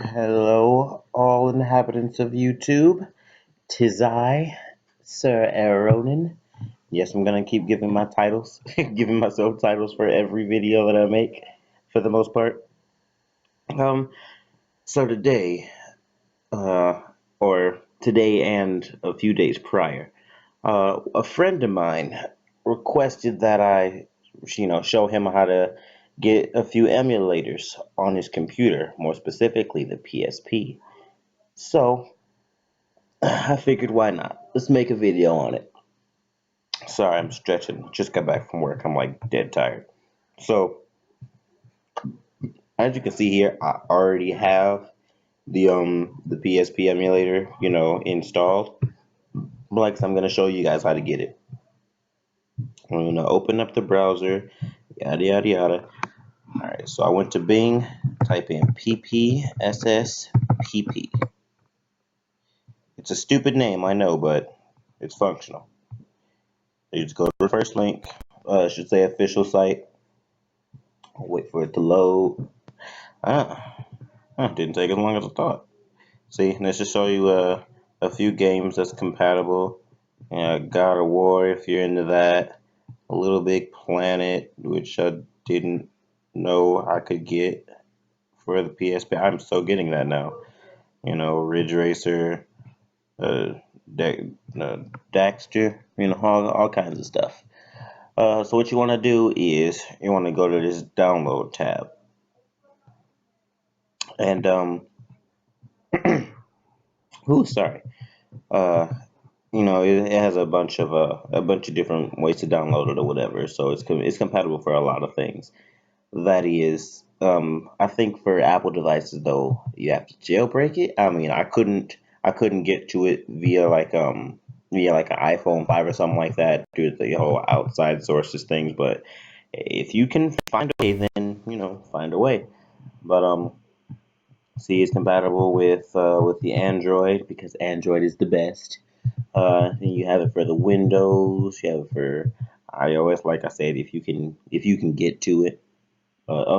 Hello, all inhabitants of YouTube. Tis I, Sir Aaronin. Yes, I'm gonna keep giving my titles, giving myself titles for every video that I make, for the most part. Um, so today, uh, or today and a few days prior, a friend of mine requested that I, show him how to get a few emulators on his computer, more specifically the PSP. So I figured why not? Let's make a video on it. Sorry, I'm stretching. Just got back from work. I'm like dead tired. So as you can see here, I already have the PSP emulator, installed. Like so I'm gonna show you guys how to get it. I'm gonna open up the browser, yada yada yada. Alright, so I went to Bing, type in PPSSPP. It's a stupid name, I know, but it's functional. You just go to the first link, it should say official site. I'll wait for it to load. Ah, didn't take as long as I thought. See, let's just show you a few games that's compatible. God of War, if you're into that. A Little Big Planet, which I didn't know I could get for the PSP. I'm still getting that now. Ridge Racer, uh, Daxter, all kinds of stuff. So what you want to do is you want to go to this download tab, and ooh, sorry. Uh, it has a bunch of different ways to download it or whatever. So it's compatible for a lot of things. That is, I think for Apple devices though, you have to jailbreak it. I mean, I couldn't get to it via like an iPhone 5 or something like that due to the whole outside sources things. But if you can find a way, then find a way. But C is compatible with the Android because Android is the best. And you have it for the Windows. You have it for iOS. Like I said, if you can get to it.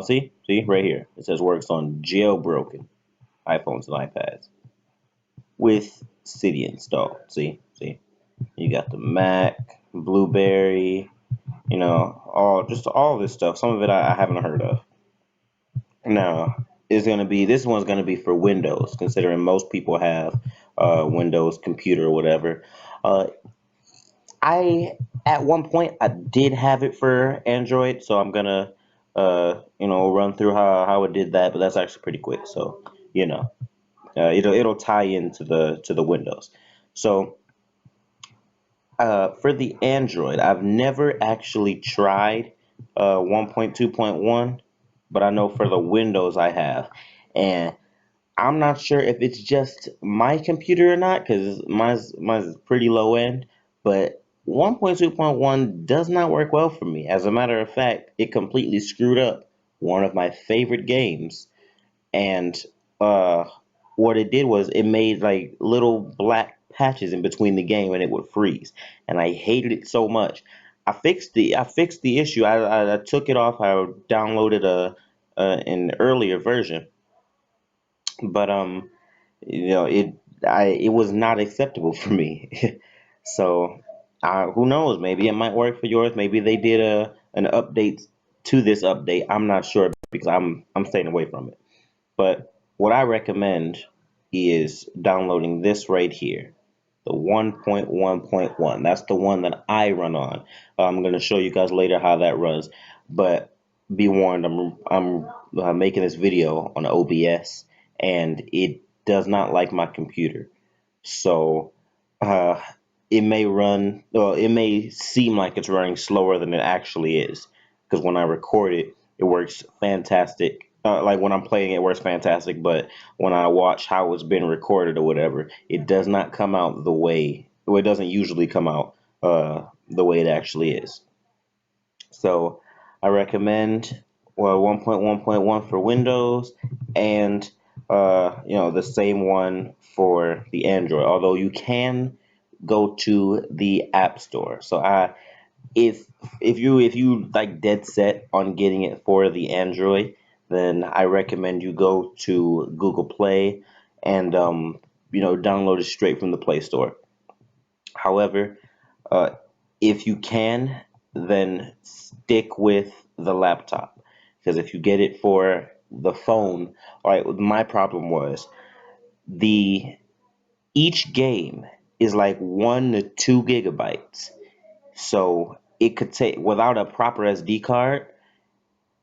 See right here. It says works on jailbroken iPhones and iPads with Cydia installed. See. You got the Mac, Blueberry. All this stuff. Some of it I haven't heard of. Now, this one's gonna be for Windows, considering most people have Windows computer or whatever. Uh, I at one point I did have it for Android, so I'm gonna run through how it did that, but that's actually pretty quick. So you know it'll tie into the Windows. So for the Android, I've never actually tried 1.2.1, but I know for the Windows I have, and I'm not sure if it's just my computer or not because mine's pretty low end, but 1.2.1 does not work well for me. As a matter of fact, it completely screwed up one of my favorite games, and uh, what it did was it made like little black patches in between the game, and it would freeze, and I hated it so much. I fixed the issue. I took it off. I downloaded an earlier version, but it was not acceptable for me. So who knows, maybe it might work for yours. Maybe they did an update to this update. I'm not sure because I'm staying away from it. But what I recommend is downloading this right here, the 1.1.1. That's the one that I run on. I'm going to show you guys later how that runs, but be warned, I'm making this video on OBS, and it does not like my computer. So uh, it may run, well, it may seem like it's running slower than it actually is. Because when I record it, it works fantastic. Like when I'm playing, it works fantastic. But when I watch how it's been recorded or whatever, it does not come out the way, well, it doesn't usually come out the way it actually is. So I recommend, well, 1.1.1 for Windows, and the same one for the Android. Although you can go to the App Store. So if you like dead set on getting it for the Android, then I recommend you go to Google Play and download it straight from the Play Store. However, uh, if you can, then stick with the laptop, because if you get it for the phone, all right, my problem was the each game is like 1 to 2 gigabytes, so it could take, without a proper SD card,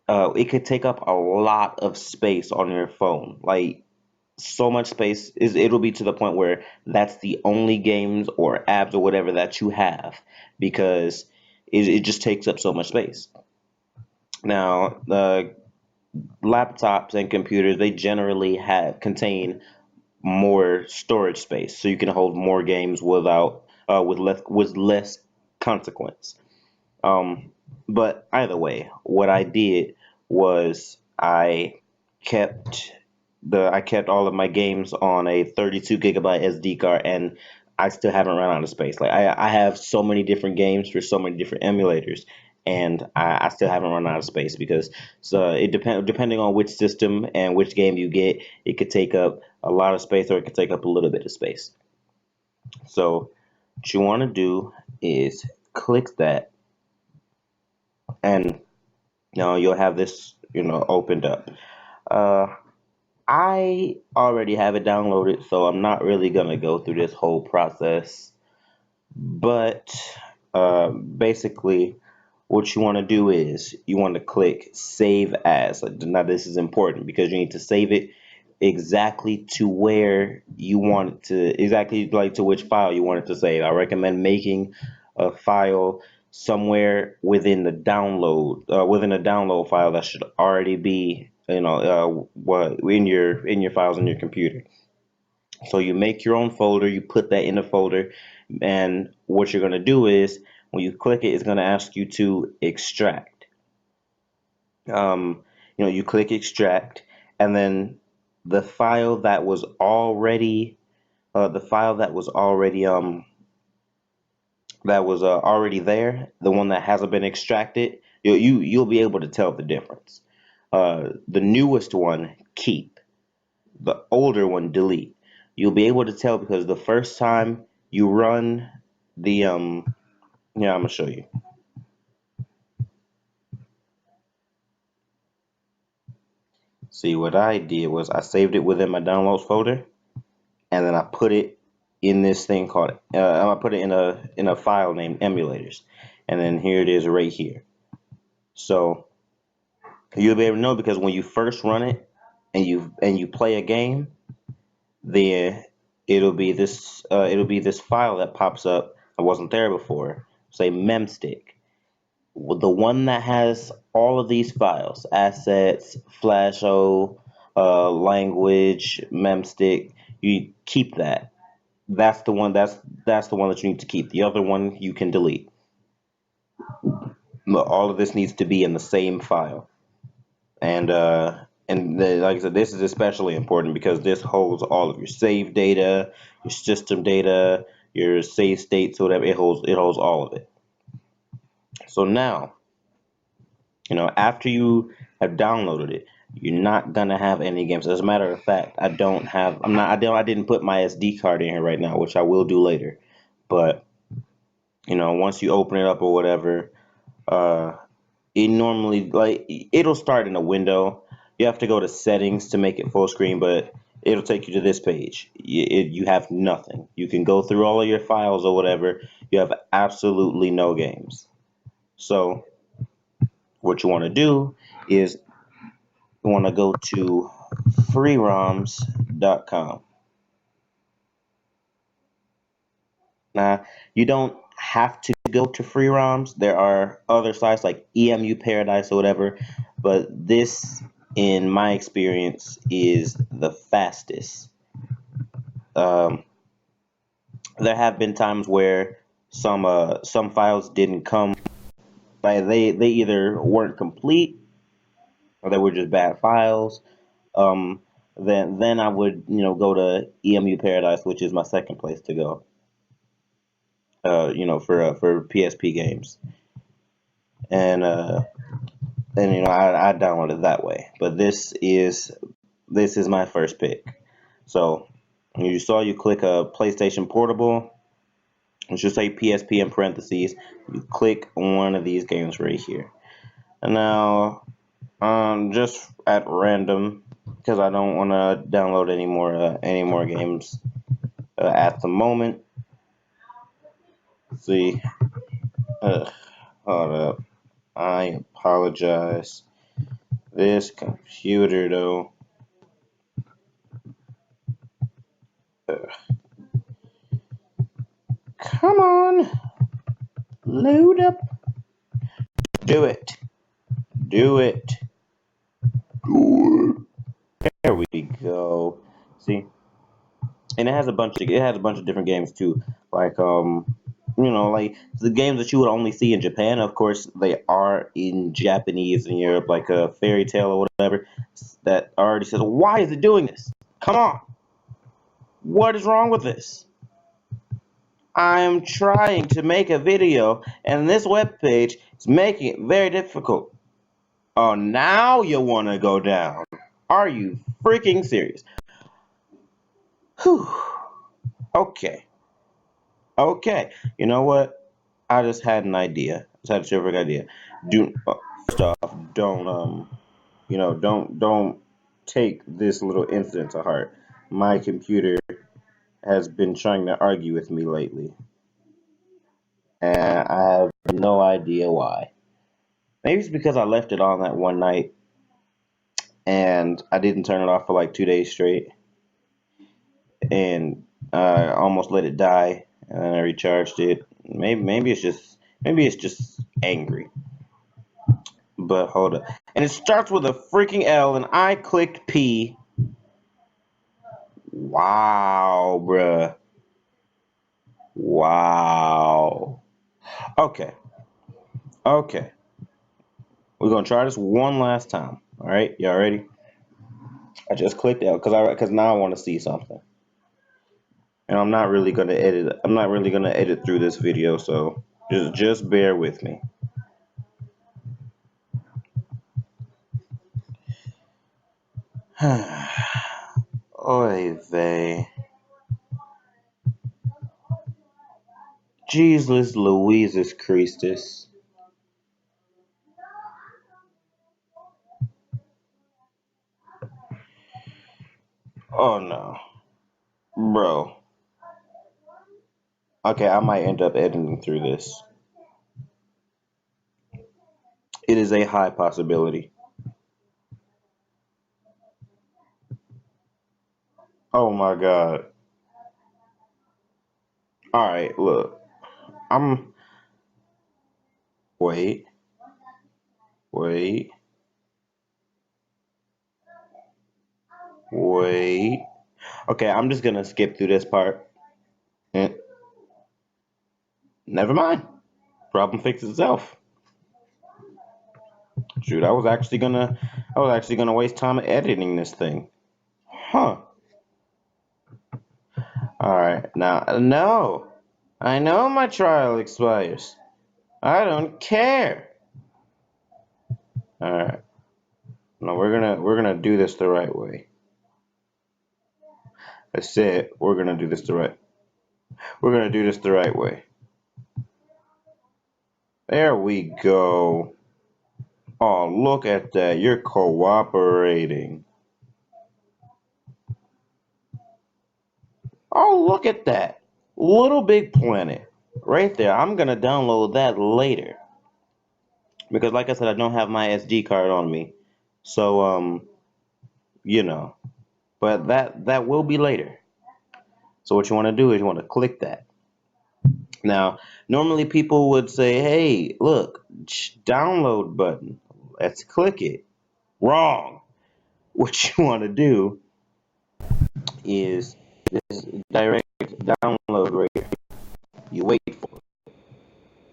it could take up a lot of space on your phone. Like, so much space is, it'll be to the point where that's the only games or apps or whatever that you have, because it just takes up so much space. Now, the laptops and computers, they generally have contain more storage space, so you can hold more games without with less consequence. Um, but either way, what I did was kept I kept all of my games on a 32 gigabyte SD card, and I still haven't run out of space. Like, I have so many different games for so many different emulators, and I still haven't run out of space, because so depending on which system and which game you get, it could take up a lot of space or it could take up a little bit of space. So what you want to do is click that, and you'll have this opened up. Uh, I already have it downloaded, so I'm not really gonna go through this whole process. But basically, what you want to do is you want to click Save As. Now, this is important because you need to save it exactly to where you want it to, exactly like to which file you want it to save. I recommend making a file somewhere within a download file that should already be what in your files on your computer. So you make your own folder, you put that in the folder, and what you're going to do is when you click it, it's going to ask you to extract. You click extract, and then the file that was already the file that was already there, the one that hasn't been extracted, you'll be able to tell the difference. The newest one, keep. The older one, delete. You'll be able to tell because the first time you run the yeah, I'm gonna show you. See, what I did was I saved it within my downloads folder, and then I put it in this thing called I put it in a file named emulators, and then here it is right here. So you'll be able to know because when you first run it and you play a game, then it'll be this file that pops up that wasn't there before, say memstick. The one that has all of these files, assets, flasho, language, memstick, you keep that. That's the one that you need to keep. The other one you can delete. But all of this needs to be in the same file. Like I said, this is especially important because this holds all of your save data, your system data, your save states, whatever. It holds all of it. So now, after you have downloaded it, you're not gonna have any games. As a matter of fact, I don't have. I'm not. I didn't put my SD card in here right now, which I will do later. But once you open it up or whatever, uh, it normally, like, it'll start in a window. You have to go to settings to make it full screen, but it'll take you to this page. You have nothing. You can go through all of your files or whatever. You have absolutely no games. So what you want to do is you want to go to freeroms.com. Now, you don't have to go to freeroms. There are other sites like EMU Paradise or whatever, but this, in my experience, is the fastest. Um, there have been times where some files didn't come, like they either weren't complete or they were just bad files. Um, then I would go to EMU Paradise, which is my second place to go. For PSP games, and and I downloaded that way. But this is my first pick. So you click a PlayStation Portable. It should say PSP in parentheses. You click one of these games right here. And now, just at random, because I don't want to download any more games at the moment. Let's see, hold up. I apologize. This computer though. Come on, load up. Do it. Do it. There we go. See, and it has a bunch of different games too. Like like the games that you would only see in Japan. Of course, they are in Japanese in Europe, like a Fairy Tale or whatever. That already says, why is it doing this? Come on, what is wrong with this? I am trying to make a video, and this web page is making it very difficult. Oh, now you want to go down? Are you freaking serious? Whew. Okay. Okay. You know what? I just had an idea. I just had a terrific idea. Do First off, don't take this little incident to heart. My computer has been trying to argue with me lately, and I have no idea why. Maybe it's because I left it on that one night and I didn't turn it off for like 2 days straight, and I almost let it die, and then I recharged it. Maybe it's just angry. But hold up. And it starts with a freaking L, and I clicked P. Wow, bruh. Wow. Okay. Okay. We're gonna try this one last time. All right, y'all ready? I just clicked L because now I want to see something, and I'm not really gonna edit. I'm not really gonna edit through this video, so just bear with me. Oy vey. Jesus Louises Christus. Oh no. Bro. Okay, I might end up editing through this. It is a high possibility. Oh my god. Alright, look. I'm. Wait. Wait. Wait. Okay, I'm just gonna skip through this part. Eh, Never mind. Problem fixes itself. Shoot, I was actually gonna waste time editing this thing. Huh. Alright, now, no. I know my trial expires. I don't care. Alright. No, we're gonna do this the right way. I said we're gonna do this the right way. There we go. Oh, look at that. You're cooperating. Oh, look at that. Little Big Planet. Right there. I'm gonna download that later. Because like I said, I don't have my SD card on me. So you know. But that will be later. So what you want to do is you want to click that. Now, normally people would say, "Hey, look, download button. Let's click it." Wrong. What you want to do is this direct download right here. You wait for it,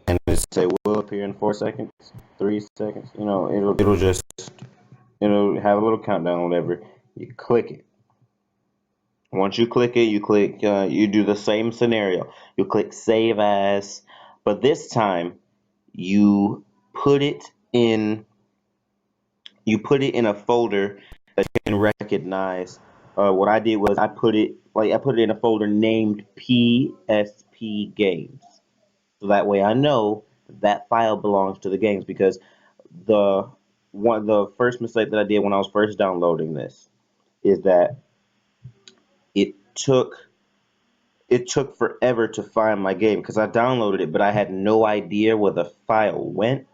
and it say will appear in 4 seconds, 3 seconds. It'll have a little countdown, whatever. You click it. Once you click it, you do the same scenario. You click save as, but this time you put it in You put it in a folder that you can recognize. What I did was I put it in a folder named PSP games. So that way I know that file belongs to the games, because the the first mistake that I did when I was first downloading this is that it took it took forever to find my game, because I downloaded it but I had no idea where the file went.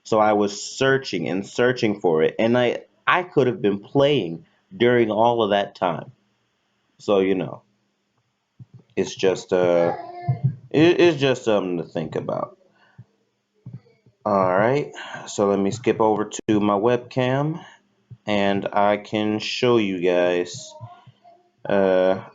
So I was searching and searching for it, and I could have been playing during all of that time. So it's just it's just something to think about. All right, so let me skip over to my webcam, and I can show you guys that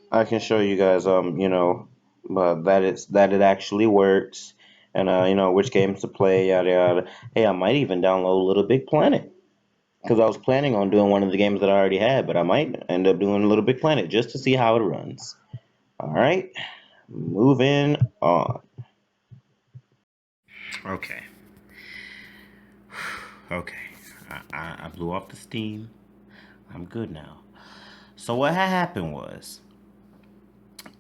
it actually works, and which games to play, yada yada. Hey, I might even download Little Big Planet, because I was planning on doing one of the games that I already had, but I might end up doing Little Big Planet just to see how it runs. All right, moving on. Okay, okay, I blew off the steam. I'm good now. So what had happened was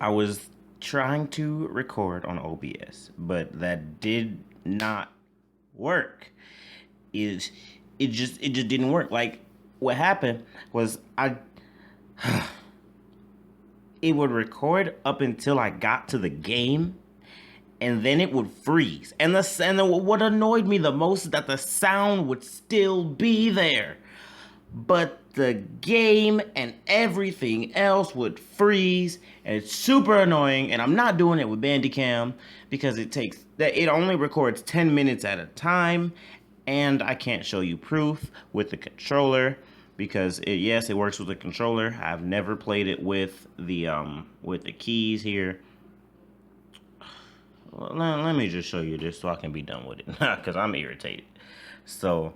I was trying to record on OBS, but that did not work. Is it just didn't work. Like, what happened was it would record up until I got to the game, and then it would freeze. What annoyed me the most is that the sound would still be there, but the game and everything else would freeze, and it's super annoying. And I'm not doing it with Bandicam because it only records 10 minutes at a time, and I can't show you proof with the controller, because yes, it works with the controller. I've never played it with the keys here. Well, let me just show you this so I can be done with it, because I'm irritated. So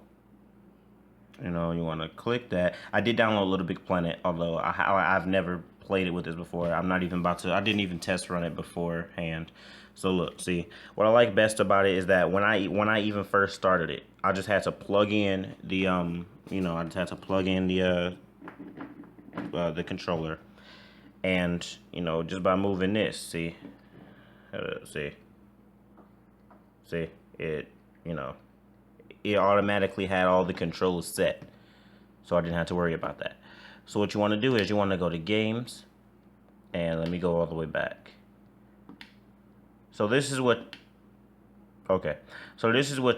you want to click that. I did download Little Big Planet, although I've never played it with this before. I'm not even about to. I didn't even test run it beforehand. So look, see, what I like best about it is that when I even first started it, I just had to plug in the controller, and just by moving this, see, see it, you know, it automatically had all the controls set, so I didn't have to worry about that. So what you want to do is you want to go to games, and let me go all the way back. So this is what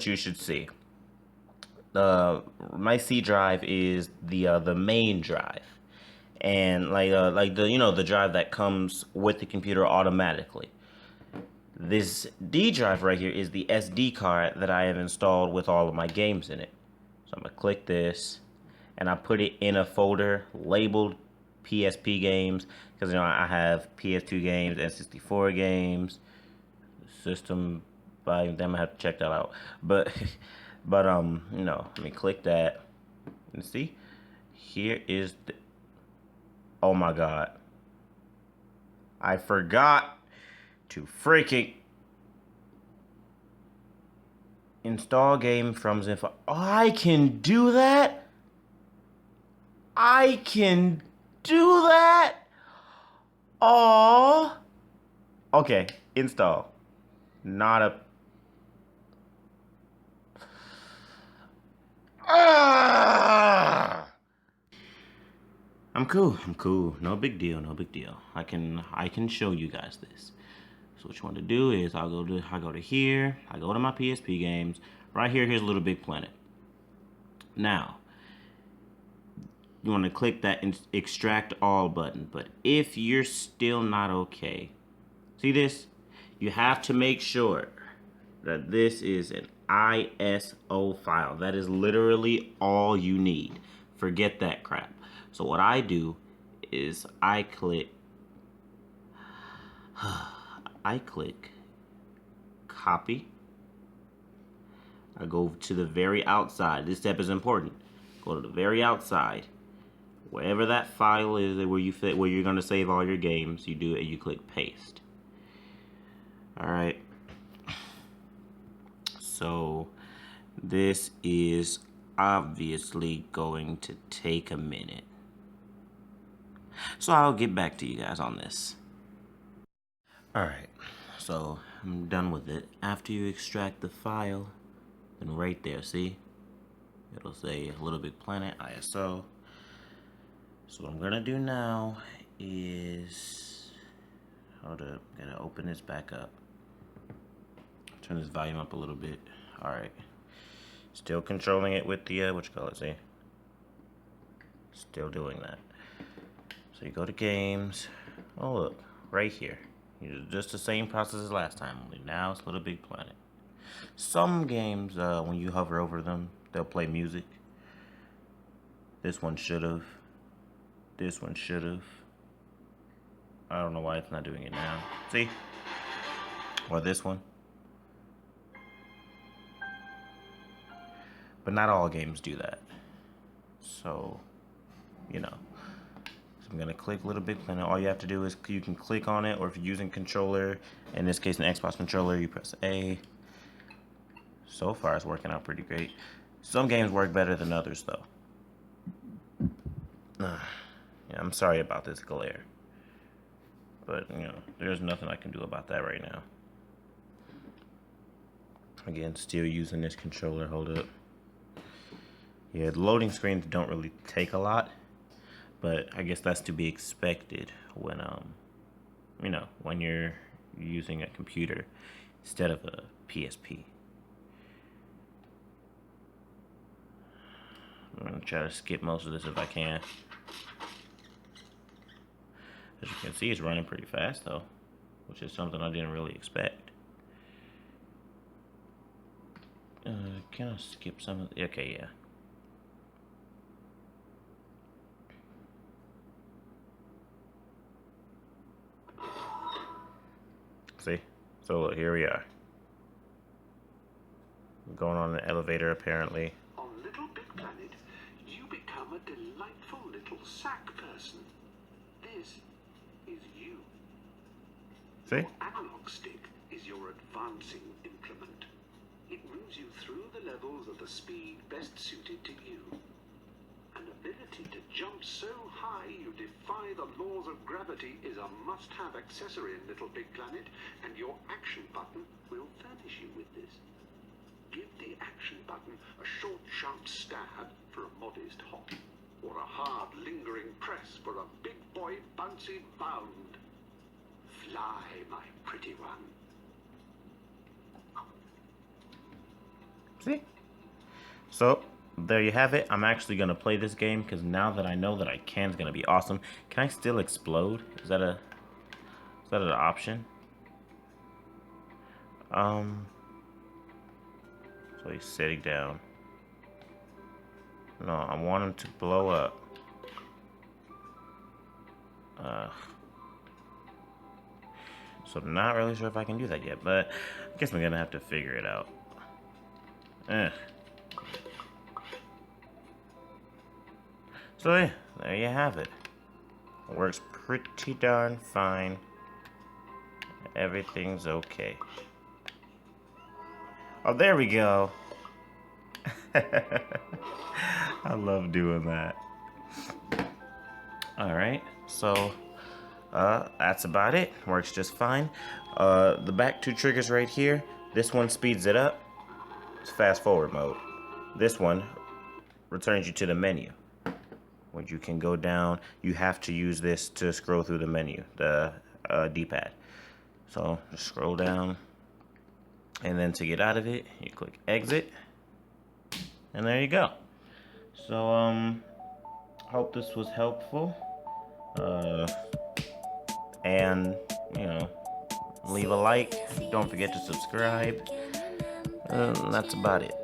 you should see. My C drive is the main drive, and like the drive that comes with the computer automatically. This D drive right here is the SD card that I have installed with all of my games in it. So I'm gonna click this, and I put it in a folder labeled PSP games, because I have PS2 games, N64 games, system volume. I'm gonna have to check that out. But let me click that and see. Here is the. Oh my God! I forgot to freaking install game from Zinfo. Oh, I can do that. I can do that. Oh. Okay, install. Not a. Ah! I'm cool. I'm cool. No big deal. No big deal. I can show you guys this. So what you want to do is I go to here. I go to my PSP games. Right here. Here's Little Big Planet. Now you want to click that extract all button. But if you're still not okay, see this? You have to make sure that this is an ISO file. That is literally all you need. Forget that crap. So what I do is I click copy. I go to the very outside. This step is important. Go to the very outside. Wherever that file is where you're going to save all your games, you do it, you click paste. All right. So this is obviously going to take a minute. So I'll get back to you guys on this. Alright, so I'm done with it. After you extract the file, then right there, see? It'll say Little Big Planet ISO. So what I'm gonna do now is, hold up, gotta open this back up. Turn this volume up a little bit. Alright. Still controlling it with the, what you call it, see? Still doing that. So you go to games. Oh look, right here. Just the same process as last time, only now it's Little Big Planet. Some games, when you hover over them, they'll play music. This one should've. This one should've. I don't know why it's not doing it now. See? Or this one. But not all games do that. So, you know. So I'm gonna click Little Big Planet. All you have to do is you can click on it, or if you're using controller, in this case an Xbox controller, you press A. So far it's working out pretty great. Some games work better than others though. Yeah, I'm sorry about this glare. But, you know, there's nothing I can do about that right now. Again, still using this controller, hold up. Yeah, the loading screens don't really take a lot, but I guess that's to be expected when, you know, when you're using a computer instead of a PSP. I'm gonna try to skip most of this if I can. As you can see, it's running pretty fast though, which is something I didn't really expect. Can I skip some of the, okay, yeah. See? So look, here we are. We're going on an elevator apparently. On Little Big Planet, you become a delightful little sack person. This is you. See? Your analog stick is your advancing implement. It moves you through the levels of the speed best suited to you. An ability to jump so high you defy the laws of gravity is a must-have accessory in Little Big Planet, and your action button will furnish you with this. Give the action button a short, sharp stab for a modest hop, or a hard, lingering press for a big boy bouncy bound. Fly, my pretty one. See? So, there you have it. I'm actually going to play this game because now that I know that I can, it's going to be awesome. Can I still explode? Is that an option? So he's sitting down. No, I want him to blow up. So I'm not really sure if I can do that yet, but I guess I'm gonna have to figure it out. So yeah, there you have it. It works pretty darn fine. Everything's okay. Oh, there we go. I love doing that. Alright, so that's about it. Works just fine. The back two triggers right here, this one speeds it up. It's fast forward mode. This one returns you to the menu. When you can go down, you have to use this to scroll through the menu, the D-pad. So just scroll down, and then to get out of it, you click exit, and there you go. So hope this was helpful. And you know, leave a like. Don't forget to subscribe. That's about it.